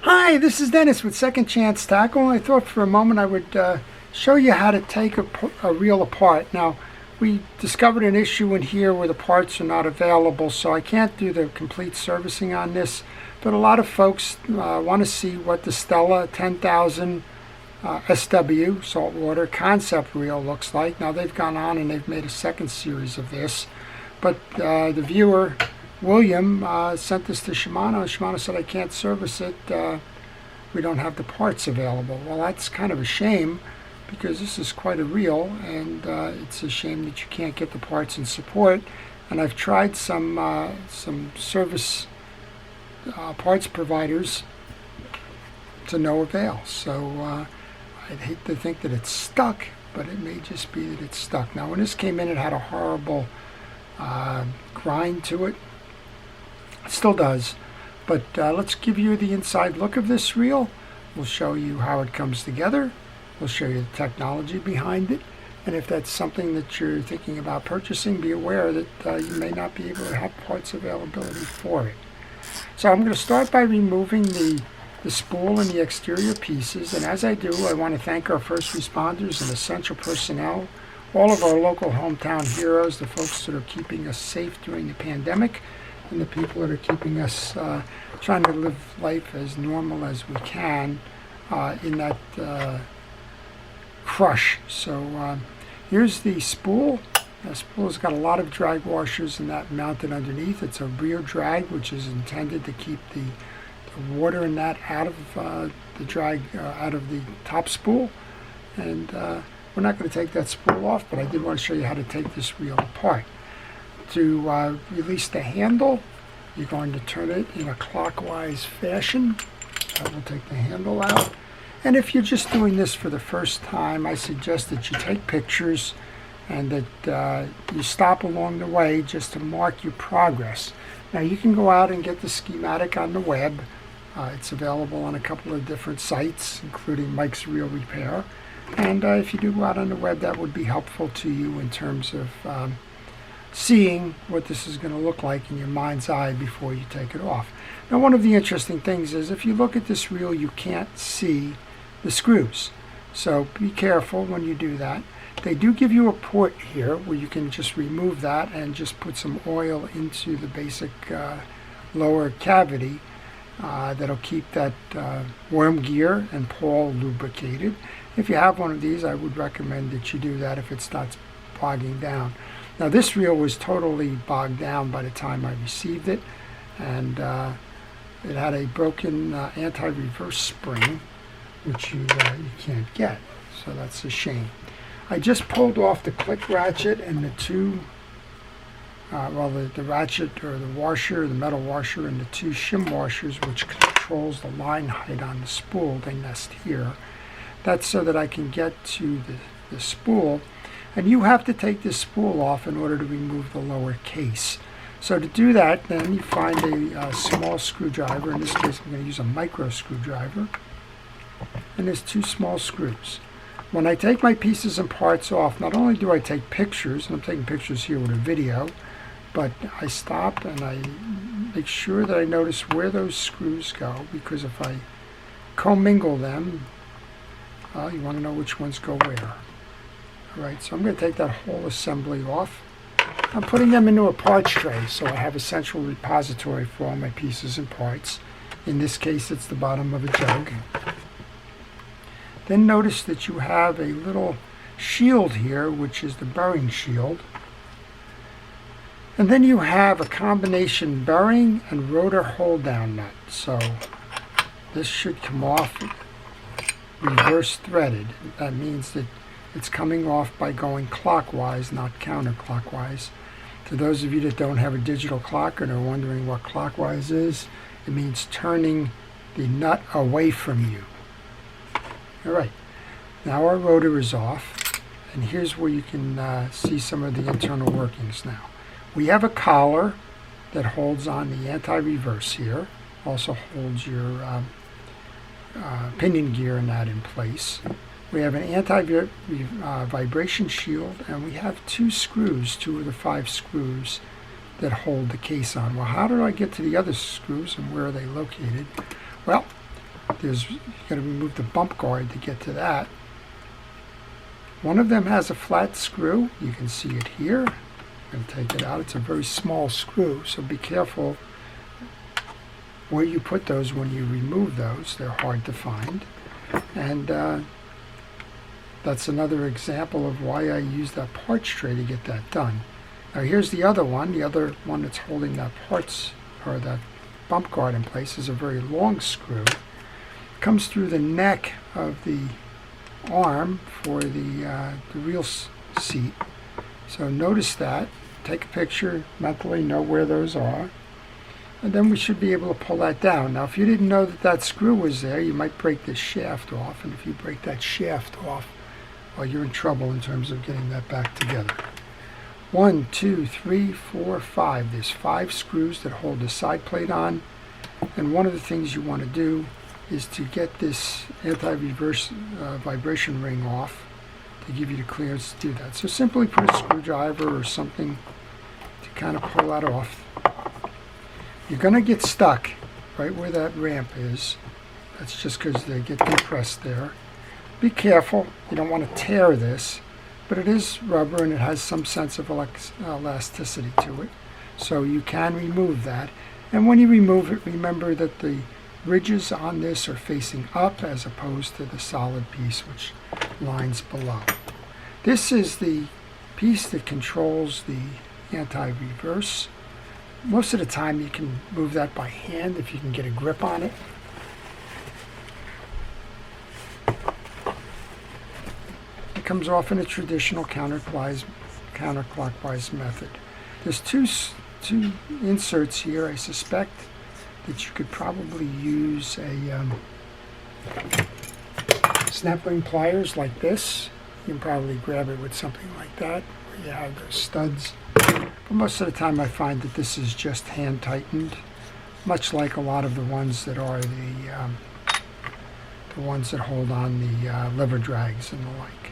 Hi, this is Dennis with Second Chance Tackle. I thought for a moment I would show you how to take a reel apart. Now, we discovered an issue in here where the parts are not available, so I can't do the complete servicing on this, but a lot of folks want to see what the Stella 10,000 SW saltwater concept reel looks like. Now, they've gone on and they've made a second series of this, but the viewer William sent this to Shimano. Shimano said, I can't service it. We don't have the parts available. Well, that's kind of a shame because this is quite a reel, and it's a shame that you can't get the parts and support. And I've tried some service parts providers to no avail. So I'd hate to think that it's stuck, but it may just be that it's stuck. Now, when this came in, it had a horrible grind to it. It still does, but let's give you the inside look of this reel. We'll show you how it comes together. We'll show you the technology behind it, and if that's something that you're thinking about purchasing, be aware that you may not be able to have parts availability for it. So I'm going to start by removing the spool and the exterior pieces, and as I do, I want to thank our first responders and essential personnel, all of our local hometown heroes, the folks that are keeping us safe during the pandemic, and the people that are keeping us trying to live life as normal as we can in that crush. So here's the spool. The spool has got a lot of drag washers and that mounted underneath. It's a rear drag, which is intended to keep the water and that out of the drag, out of the top spool. And we're not going to take that spool off, but I did want to show you how to take this reel apart. To release the handle, you're going to turn it in a clockwise fashion. That will take the handle out. And if you're just doing this for the first time, I suggest that you take pictures and that you stop along the way just to mark your progress. Now, you can go out and get the schematic on the web. It's available on a couple of different sites, including Mike's Reel Repair. And if you do go out on the web, that would be helpful to you in terms of seeing what this is going to look like in your mind's eye before you take it off. Now, one of the interesting things is if you look at this reel, you can't see the screws. So be careful when you do that. They do give you a port here where you can just remove that and just put some oil into the basic lower cavity that'll keep that worm gear and pawl lubricated. If you have one of these, I would recommend that you do that if it starts bogging down. Now, this reel was totally bogged down by the time I received it, and it had a broken anti-reverse spring, which you can't get, so that's a shame. I just pulled off the click ratchet and the two, the ratchet or the washer, the metal washer, and the two shim washers, which controls the line height on the spool. They nest here. That's so that I can get to the spool. And you have to take this spool off in order to remove the lower case. So to do that, then you find a small screwdriver. In this case, I'm going to use a micro screwdriver. And there's two small screws. When I take my pieces and parts off, not only do I take pictures, and I'm taking pictures here with a video, but I stop and I make sure that I notice where those screws go, because if I commingle them, you want to know which ones go where. Alright, so I'm going to take that whole assembly off. I'm putting them into a parts tray, so I have a central repository for all my pieces and parts. In this case, it's the bottom of a jug. Then notice that you have a little shield here, which is the bearing shield. And then you have a combination bearing and rotor hold-down nut. So this should come off reverse threaded. That means that it's coming off by going clockwise, not counterclockwise. To those of you that don't have a digital clock and are wondering what clockwise is, it means turning the nut away from you. Alright, now our rotor is off, and here's where you can see some of the internal workings now. We have a collar that holds on the anti-reverse here, also holds your pinion gear and that in place. We have an anti-vibration shield, and we have two screws, two of the 5 screws that hold the case on. Well, how do I get to the other screws, and where are they located? Well, you got to remove the bump guard to get to that. One of them has a flat screw. You can see it here. I'm going to take it out. It's a very small screw, so be careful where you put those when you remove those. They're hard to find. And that's another example of why I use that parts tray to get that done. Now here's the other one that's holding that parts or that bump guard in place is a very long screw. It comes through the neck of the arm for the reel seat. So notice that. Take a picture, mentally know where those are, and then we should be able to pull that down. Now if you didn't know that that screw was there, you might break this shaft off, and if you break that shaft off, well, you're in trouble in terms of getting that back together. 1, 2, 3, 4, 5. There's 5 screws that hold the side plate on, and one of the things you want to do is to get this anti-reverse vibration ring off to give you the clearance to do that. So simply put a screwdriver or something to kind of pull that off. You're going to get stuck right where that ramp is. That's just because they get compressed there. Be careful, you don't want to tear this, but it is rubber and it has some sense of elasticity to it. So you can remove that. And when you remove it, remember that the ridges on this are facing up as opposed to the solid piece which lines below. This is the piece that controls the anti-reverse. Most of the time you can move that by hand if you can get a grip on it. It comes off in a traditional counterclockwise method. There's two inserts here. I suspect that you could probably use a snap ring pliers like this. You can probably grab it with something like that, where you have those studs. But most of the time I find that this is just hand tightened, much like a lot of the ones that are the ones that hold on the lever drags and the like.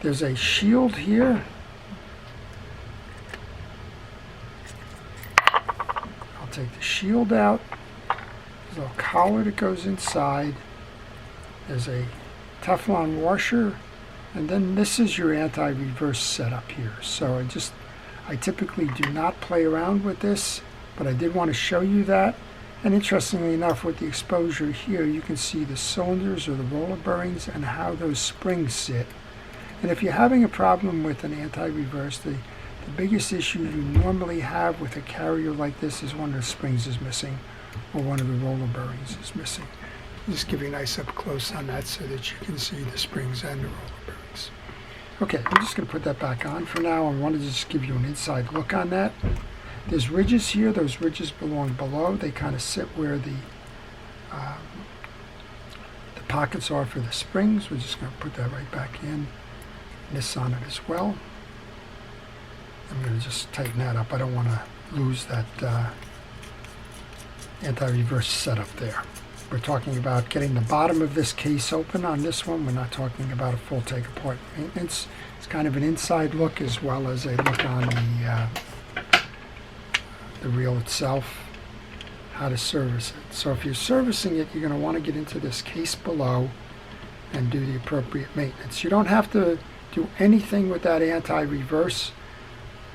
There's a shield here. I'll take the shield out. There's a little collar that goes inside. There's a Teflon washer, and then this is your anti-reverse setup here. So I typically do not play around with this, but I did want to show you that. And interestingly enough, with the exposure here, you can see the cylinders or the roller bearings and how those springs sit. And if you're having a problem with an anti-reverse, the biggest issue you normally have with a carrier like this is one of the springs is missing or one of the roller bearings is missing. I'll just give you a nice up close on that so that you can see the springs and the roller bearings. Okay, I'm just going to put that back on for now. I wanted to just give you an inside look on that. There's ridges here. Those ridges belong below. They kind of sit where the pockets are for the springs. We're just going to put that right back in. This on it as well. I'm going to just tighten that up. I don't want to lose that anti-reverse setup there. We're talking about getting the bottom of this case open on this one. We're not talking about a full take apart maintenance. It's kind of an inside look as well as a look on the reel itself, how to service it. So if you're servicing it, you're going to want to get into this case below and do the appropriate maintenance. You don't have to do anything with that anti-reverse.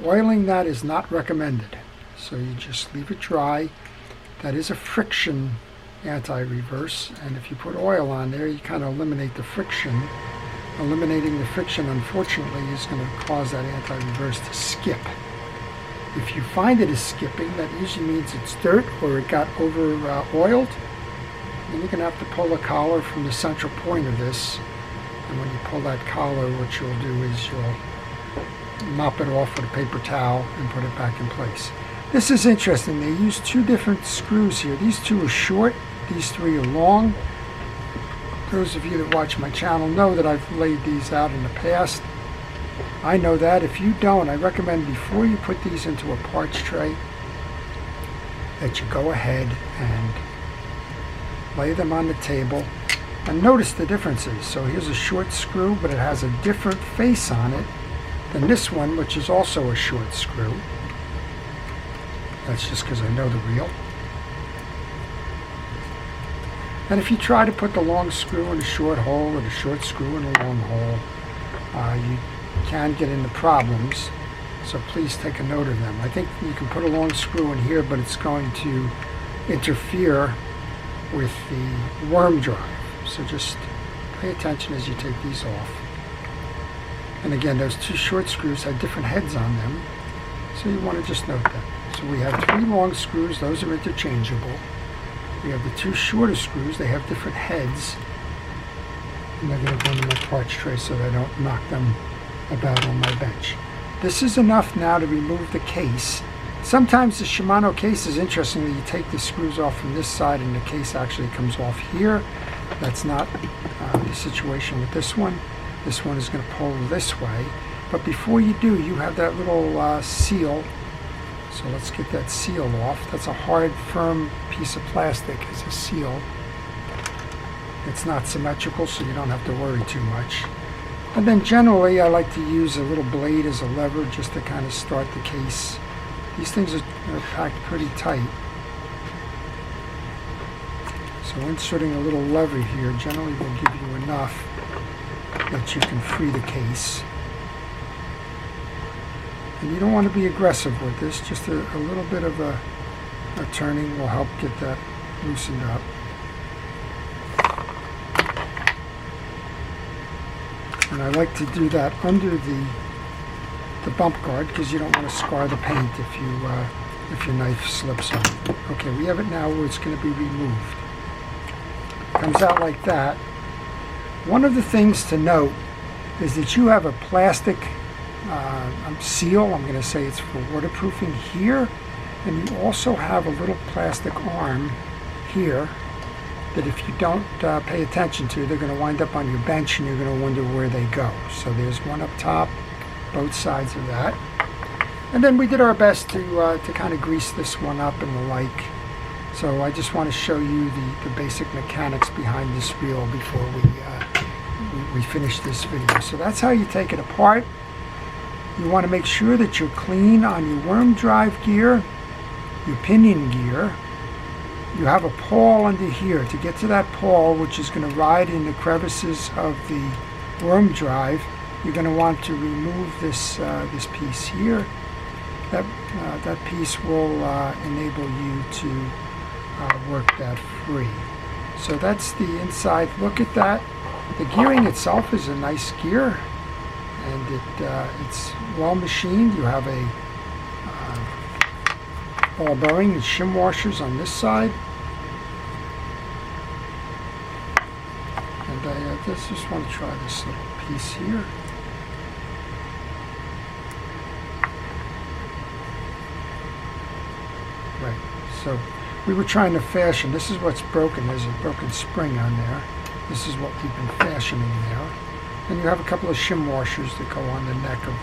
Oiling that is not recommended. So you just leave it dry. That is a friction anti-reverse, and if you put oil on there, you kind of eliminate the friction. Eliminating the friction, unfortunately, is going to cause that anti-reverse to skip. If you find it is skipping, that usually means it's dirt or it got over oiled. Then you're going to have to pull the collar from the central point of this. And when you pull that collar, what you'll do is you'll mop it off with a paper towel and put it back in place. This is interesting. They use 2 different screws here. These 2 are short. These 3 are long. Those of you that watch my channel know that I've laid these out in the past. I know that. If you don't, I recommend before you put these into a parts tray that you go ahead and lay them on the table and notice the differences. So here's a short screw, but it has a different face on it than this one, which is also a short screw. That's just because I know the reel. And if you try to put the long screw in a short hole or the short screw in a long hole, you can get into problems. So please take a note of them. I think you can put a long screw in here, but it's going to interfere with the worm drive. So just pay attention as you take these off. And again, those two short screws have different heads on them, so you want to just note that. So we have 3 long screws, those are interchangeable. We have the 2 shorter screws, they have different heads. And they're going to go into my parts tray so that I don't knock them about on my bench. This is enough now to remove the case. Sometimes the Shimano case is interesting that you take the screws off from this side and the case actually comes off here. That's not the situation with this one. This one is going to pull this way. But before you do, you have that little seal. So let's get that seal off. That's a hard, firm piece of plastic as a seal. It's not symmetrical, so you don't have to worry too much. And then generally, I like to use a little blade as a lever just to kind of start the case. These things are packed pretty tight. So inserting a little lever here generally will give you enough that you can free the case. And you don't want to be aggressive with this. Just a little bit of a turning will help get that loosened up. And I like to do that under the bump guard because you don't want to scar the paint if your knife slips on. Okay, we have it now where it's going to be removed. Comes out like that. One of the things to note is that you have a plastic seal. I'm going to say it's for waterproofing here, and you also have a little plastic arm here that if you don't pay attention to, they're going to wind up on your bench and you're going to wonder where they go. So there's one up top, both sides of that. And then we did our best to kind of grease this one up and the like. So I just want to show you the basic mechanics behind this reel before we finish this video. So that's how you take it apart. You want to make sure that you're clean on your worm drive gear, your pinion gear. You have a pawl under here. To get to that pawl, which is going to ride in the crevices of the worm drive, you're going to want to remove this piece here. That piece will enable you to work that free. So that's the inside look at that. The gearing itself is a nice gear, and it's well machined. You have a ball bearing and shim washers on this side. And I just want to try this little piece here. Right, so we were trying to fashion, this is what's broken, there's a broken spring on there. This is what we've been fashioning there. And you have a couple of shim washers that go on the neck of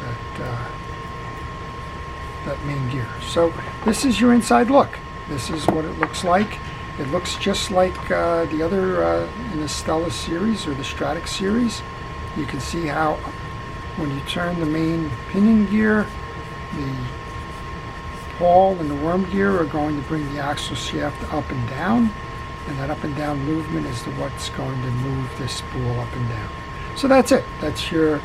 that main gear. So this is your inside look. This is what it looks like. It looks just like the other in the Stella series or the Stratic series. You can see how when you turn the main pinion gear, the pawl and the worm gear are going to bring the axle shaft up and down, and that up and down movement is what's going to move this spool up and down. So that's it. That's your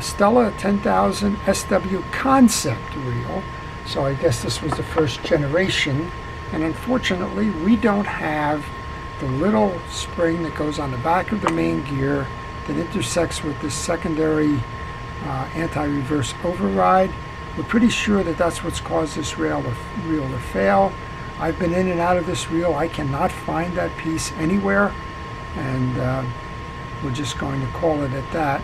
Stella 10,000 SW concept reel. So I guess this was the first generation, and unfortunately we don't have the little spring that goes on the back of the main gear that intersects with this secondary anti-reverse override. We're pretty sure that that's what's caused this reel to fail. I've been in and out of this reel. I cannot find that piece anywhere, and we're just going to call it at that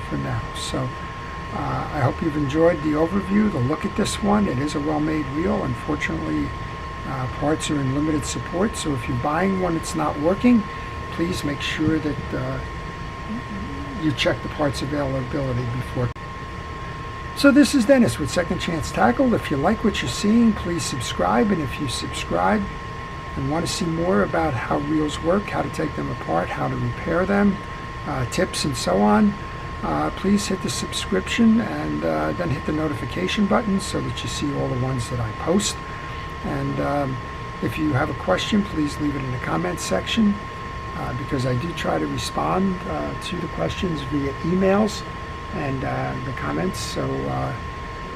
for now. So I hope you've enjoyed the overview, the look at this one. It is a well-made reel. Unfortunately, parts are in limited support, so if you're buying one that's not working, please make sure that you check the parts availability before. So this is Dennis with Second Chance Tackle. If you like what you're seeing, please subscribe, and if you subscribe and want to see more about how reels work, how to take them apart, how to repair them, tips and so on, please hit the subscription and then hit the notification button so that you see all the ones that I post. And If you have a question, please leave it in the comments section, because I do try to respond to the questions via emails and the comments. So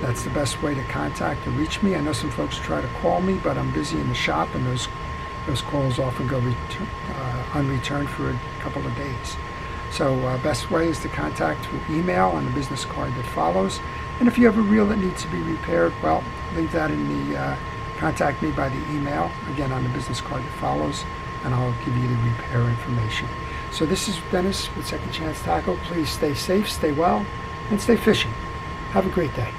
that's the best way to contact or reach me. I know some folks try to call me, but I'm busy in the shop, and those calls often go unreturned for a couple of days. So best way is to contact through email on the business card that follows. And if you have a reel that needs to be repaired, well, leave that in the contact me by the email, again on the business card that follows, and I'll give you the repair information. So this is Dennis with Second Chance Tackle. Please stay safe, stay well, and stay fishing. Have a great day.